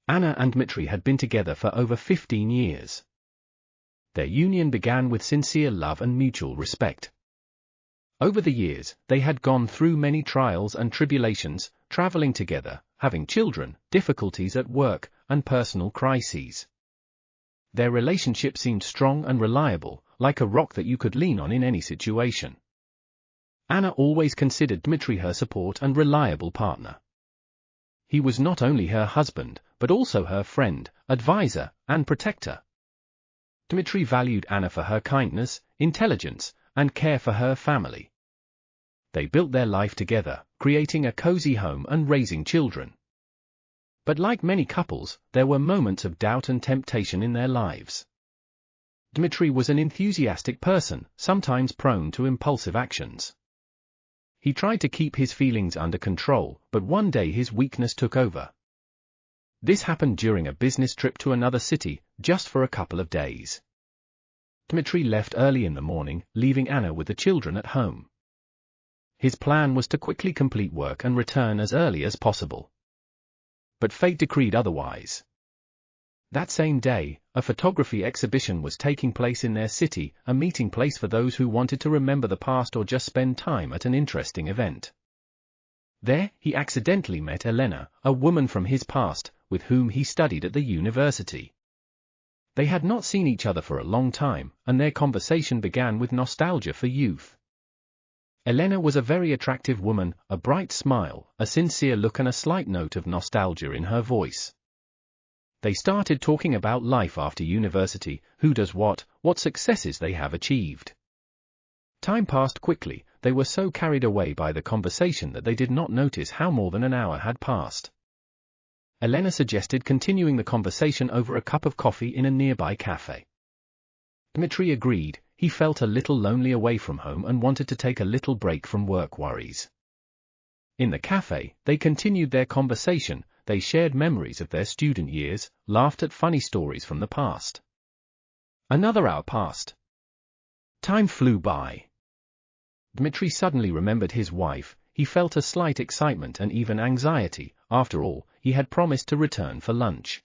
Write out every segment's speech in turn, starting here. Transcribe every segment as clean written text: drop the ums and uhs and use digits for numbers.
Anna and Dmitry had been together for over 15 years. Their union began with sincere love and mutual respect. Over the years, they had gone through many trials and tribulations, traveling together, having children, difficulties at work, and personal crises. Their relationship seemed strong and reliable, like a rock that you could lean on in any situation. Anna always considered Dmitry her support and reliable partner. He was not only her husband, but also her friend, advisor, and protector. Dmitry valued Anna for her kindness, intelligence, and care for her family. They built their life together, creating a cozy home and raising children. But like many couples, there were moments of doubt and temptation in their lives. Dmitry was an enthusiastic person, sometimes prone to impulsive actions. He tried to keep his feelings under control, but one day his weakness took over. This happened during a business trip to another city, just for a couple of days. Dmitry left early in the morning, leaving Anna with the children at home. His plan was to quickly complete work and return as early as possible. But fate decreed otherwise. That same day, a photography exhibition was taking place in their city, a meeting place for those who wanted to remember the past or just spend time at an interesting event. There, he accidentally met Elena, a woman from his past, with whom he studied at the university. They had not seen each other for a long time, and their conversation began with nostalgia for youth. Elena was a very attractive woman, a bright smile, a sincere look and a slight note of nostalgia in her voice. They started talking about life after university, who does what successes they have achieved. Time passed quickly, they were so carried away by the conversation that they did not notice how more than an hour had passed. Elena suggested continuing the conversation over a cup of coffee in a nearby cafe. Dmitry agreed. He felt a little lonely away from home and wanted to take a little break from work worries. In the cafe, they continued their conversation, they shared memories of their student years, laughed at funny stories from the past. Another hour passed. Time flew by. Dmitry suddenly remembered his wife. He felt a slight excitement and even anxiety. After all, he had promised to return for lunch.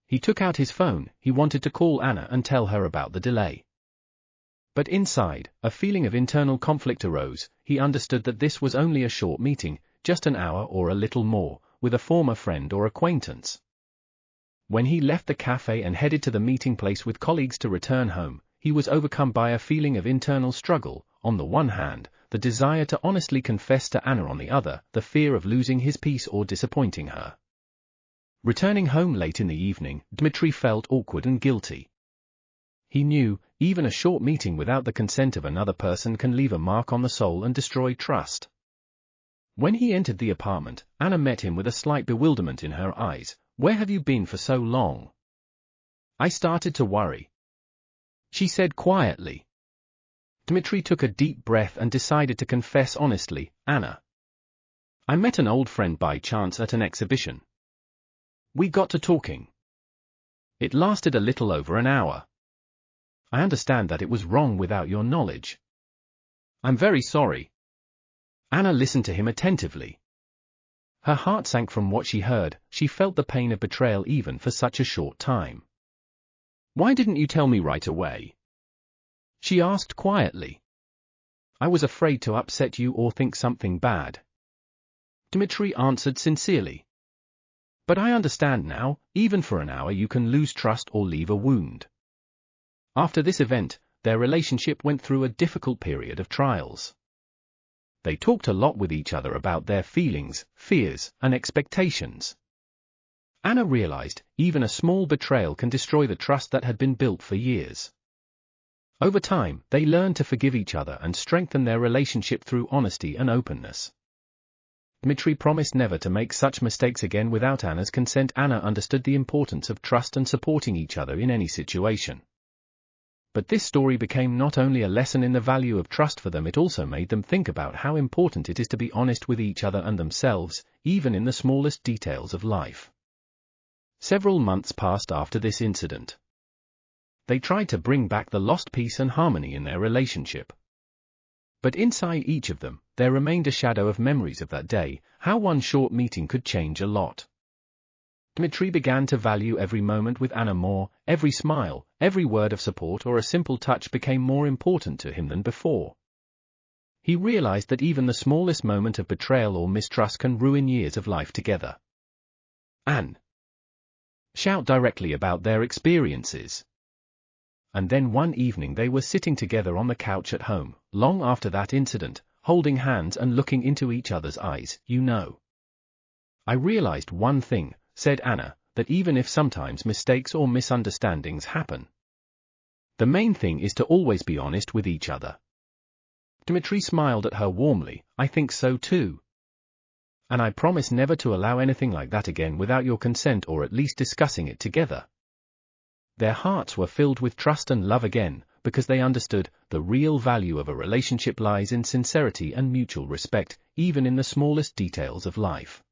He took out his phone. He wanted to call Anna and tell her about the delay. But inside, a feeling of internal conflict arose. He understood that this was only a short meeting, just an hour or a little more, with a former friend or acquaintance. When he left the cafe and headed to the meeting place with colleagues to return home, he was overcome by a feeling of internal struggle. On the one hand, the desire to honestly confess to Anna, on the other, the fear of losing his peace or disappointing her. Returning home late in the evening, Dmitry felt awkward and guilty. He knew, even a short meeting without the consent of another person can leave a mark on the soul and destroy trust. When he entered the apartment, Anna met him with a slight bewilderment in her eyes. "Where have you been for so long?" "I started to worry," she said quietly. Dmitry took a deep breath and decided to confess honestly. "Anna, I met an old friend by chance at an exhibition. We got to talking. It lasted a little over an hour. I understand that it was wrong without your knowledge. I'm very sorry." Anna listened to him attentively. Her heart sank from what she heard. She felt the pain of betrayal even for such a short time. "Why didn't you tell me right away?" she asked quietly. "I was afraid to upset you or think something bad," Dmitry answered sincerely. "But I understand now, even for an hour you can lose trust or leave a wound." After this event, their relationship went through a difficult period of trials. They talked a lot with each other about their feelings, fears, and expectations. Anna realized, even a small betrayal can destroy the trust that had been built for years. Over time, they learned to forgive each other and strengthen their relationship through honesty and openness. Dmitry promised never to make such mistakes again without Anna's consent. Anna understood the importance of trust and supporting each other in any situation. But this story became not only a lesson in the value of trust for them, it also made them think about how important it is to be honest with each other and themselves, even in the smallest details of life. Several months passed after this incident. They tried to bring back the lost peace and harmony in their relationship. But inside each of them, there remained a shadow of memories of that day, how one short meeting could change a lot. Dmitry began to value every moment with Anna more. Every smile, every word of support or a simple touch became more important to him than before. He realized that even the smallest moment of betrayal or mistrust can ruin years of life together. And shout directly about their experiences. And then one evening they were sitting together on the couch at home, long after that incident, holding hands and looking into each other's eyes. "You know, I realized one thing," said Anna, "that even if sometimes mistakes or misunderstandings happen, the main thing is to always be honest with each other." Dmitry smiled at her warmly. "I think so too. And I promise never to allow anything like that again without your consent or at least discussing it together." Their hearts were filled with trust and love again, because they understood the real value of a relationship lies in sincerity and mutual respect, even in the smallest details of life.